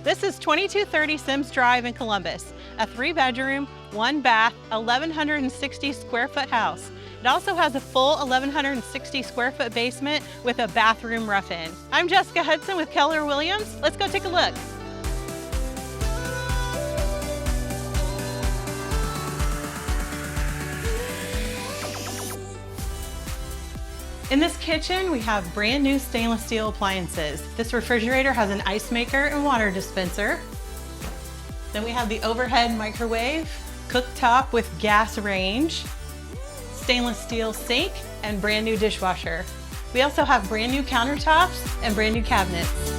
This is 2230 Sims Drive in Columbus, a 3-bedroom, 1-bath, 1,160 square foot house. It also has a full 1,160 square foot basement with a bathroom rough-in. I'm Jessica Hudson with Keller Williams. Let's go take a look. In this kitchen, we have brand new stainless steel appliances. This refrigerator has an ice maker and water dispenser. Then we have the overhead microwave, cooktop with gas range, stainless steel sink, and brand new dishwasher. We also have brand new countertops and brand new cabinets.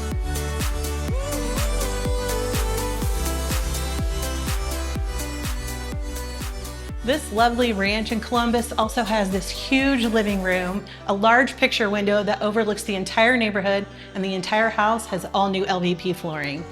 This lovely ranch in Columbus also has this huge living room, a large picture window that overlooks the entire neighborhood, and the entire house has all new LVP flooring.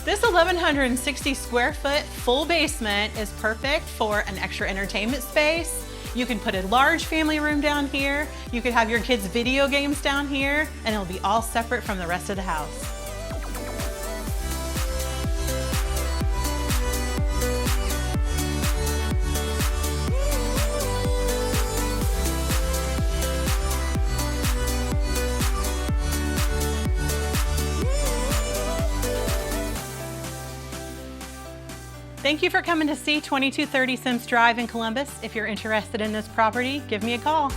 This 1,160 square foot full basement is perfect for an extra entertainment space. You can put a large family room down here. You could have your kids' video games down here, and it'll be all separate from the rest of the house. Thank you for coming to see 2230 Sims Drive in Columbus. If you're interested in this property, give me a call.